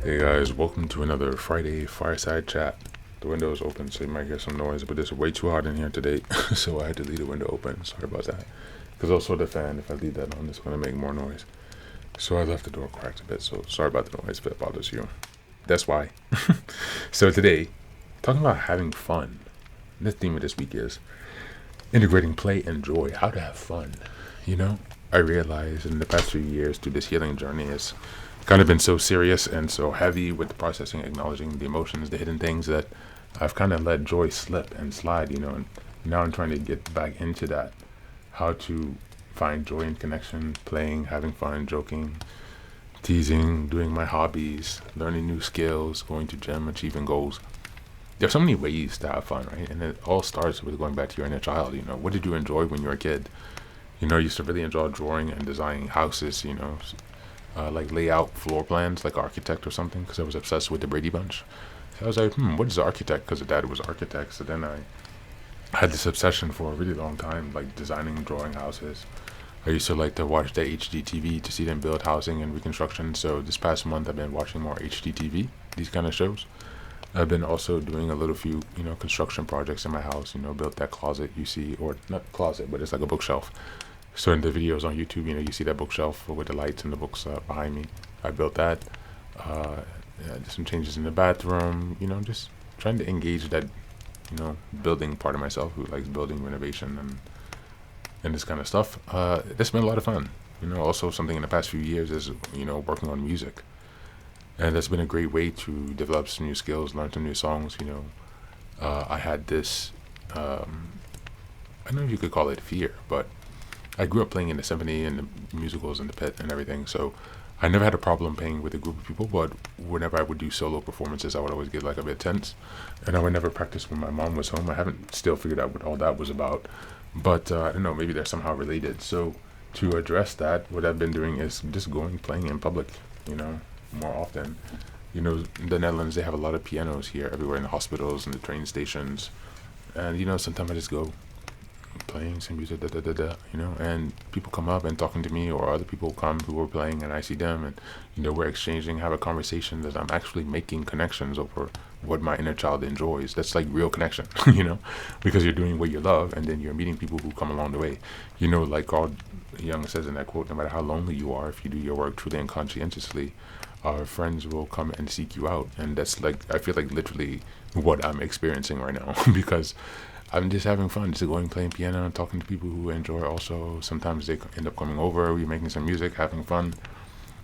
Hey guys, welcome to another Friday Fireside chat. The window is open, so you might hear some noise, but it's way too hot in here today, so I had to leave the window open. Sorry about that. Because also the fan, if I leave that on, it's going to make more noise. So I left the door cracked a bit, so sorry about the noise if it bothers you. That's why. So today, talking about having fun. The theme of this week is integrating play and joy, how to have fun. I realized in the past few years through this healing journey is kind of been so serious and so heavy with the processing, acknowledging the emotions, the hidden things that I've kind of let joy slip and slide, and now I'm trying to get back into that. How to find joy in connection, playing, having fun, joking, teasing, doing my hobbies, learning new skills, going to gym, achieving goals. There's so many ways to have fun, right? And it all starts with going back to your inner child. What did you enjoy when you were a kid? I used to really enjoy drawing and designing houses, like lay out floor plans like architect or something, because I was obsessed with the Brady Bunch. So I was like, what is an architect? Because the dad was an architect. So then I had this obsession for a really long time, like designing, drawing houses. I used to like to watch the HGTV to see them build housing and reconstruction. So this past month I've been watching more HGTV, these kind of shows. I've been also doing a little few, construction projects in my house, built that closet you see, or not closet, but it's like a bookshelf. So in the videos on YouTube, you see that bookshelf with the lights and the books behind me. I built that. Did some changes in the bathroom, just trying to engage that, building part of myself who likes building, renovation, and this kind of stuff. That's been a lot of fun. Also something in the past few years is, working on music. And that's been a great way to develop some new skills, learn some new songs. I had this, I don't know if you could call it fear, but I grew up playing in the symphony and the musicals and the pit and everything, so I never had a problem playing with a group of people, but whenever I would do solo performances, I would always get like a bit tense, and I would never practice when my mom was home. I haven't still figured out what all that was about, but I don't know, maybe they're somehow related. So to address that, what I've been doing is just playing in public, more often. In the Netherlands, they have a lot of pianos here, everywhere in the hospitals and the train stations, and sometimes I just go playing some music, and people come up and talking to me, or other people come who are playing and I see them, and we're exchanging, have a conversation that I'm actually making connections over what my inner child enjoys. That's like real connection, because you're doing what you love, and then you're meeting people who come along the way. Like Carl Jung says in that quote, no matter how lonely you are, if you do your work truly and conscientiously, our friends will come and seek you out. And that's like, I feel like literally what I'm experiencing right now, because I'm just having fun, just going playing piano and talking to people who enjoy also. Sometimes they end up coming over, we're making some music, having fun.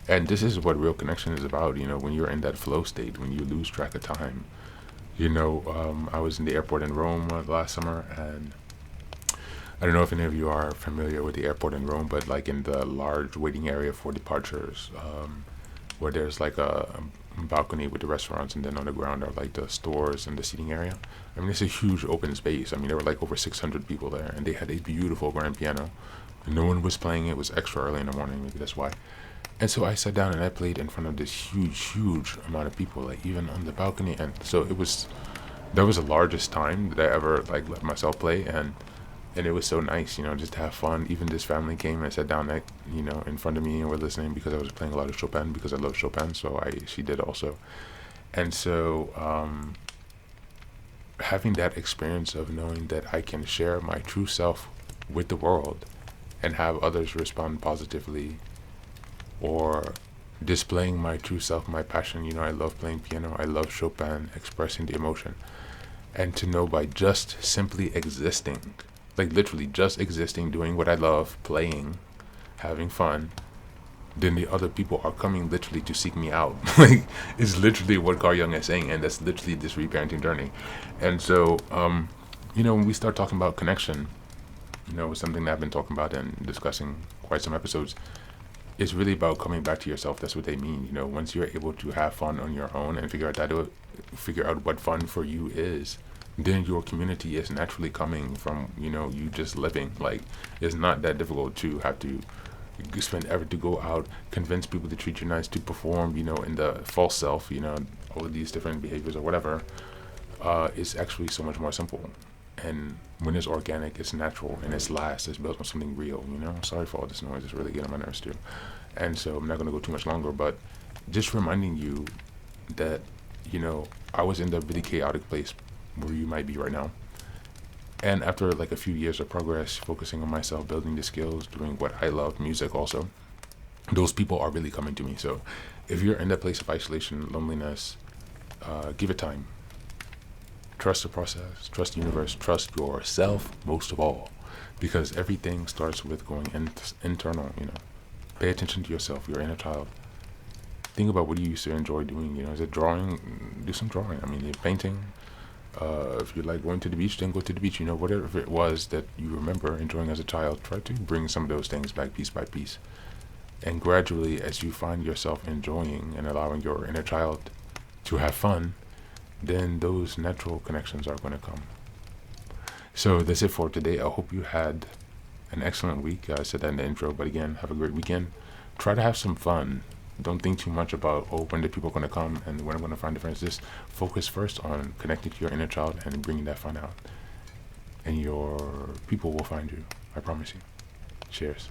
And this is what real connection is about, when you're in that flow state, when you lose track of time. I was in the airport in Rome last summer, and I don't know if any of you are familiar with the airport in Rome, but like in the large waiting area for departures, where there's like a balcony with the restaurants, and then on the ground are like the stores and the seating area. I mean, it's a huge open space. I mean, there were like over 600 people there, and they had a beautiful grand piano. No one was playing. It was extra early in the morning, maybe that's why. And so I sat down and I played in front of this huge amount of people, like even on the balcony. And so that was the largest time that I ever like let myself play, and it was so nice, just to have fun. Even this family came and sat down, in front of me, and were listening because I was playing a lot of Chopin, because I love Chopin. So she did also, and so having that experience of knowing that I can share my true self with the world, and have others respond positively, or displaying my true self, my passion. I love playing piano. I love Chopin, expressing the emotion, and to know by just simply existing. Like literally just existing, doing what I love, playing, having fun, then the other people are coming literally to seek me out. Like, it's literally what Carl Jung is saying, and that's literally this reparenting journey. And so, when we start talking about connection, something that I've been talking about and discussing quite some episodes, it's really about coming back to yourself. That's what they mean. Once you're able to have fun on your own and figure out what fun for you is, then your community is naturally coming from, you just living. Like, it's not that difficult to have to spend effort to go out, convince people to treat you nice, to perform, in the false self, all of these different behaviors or whatever. It's actually so much more simple. And when it's organic, it's natural, and it's built on something real, Sorry for all this noise, it's really getting on my nerves too. And so I'm not going to go too much longer, but just reminding you that, I was in the really chaotic place where you might be right now. And after like a few years of progress, focusing on myself, building the skills, doing what I love, music also, those people are really coming to me. So if you're in that place of isolation, loneliness, give it time. Trust the process, trust the universe, trust yourself most of all, because everything starts with going internal. Pay attention to yourself, your inner child. Think about what you used to enjoy doing. Is it drawing? Do some drawing. I mean, painting. If you like going to the beach, then go to the beach. Whatever it was that you remember enjoying as a child, try to bring some of those things back piece by piece. And gradually, as you find yourself enjoying and allowing your inner child to have fun, then those natural connections are going to come. So that's it for today. I hope you had an excellent week. I said that in the intro, but again, have a great weekend. Try to have some fun. Don't think too much about, when the people are going to come and when I'm going to find the friends. Just focus first on connecting to your inner child and bringing that fun out. And your people will find you. I promise you. Cheers.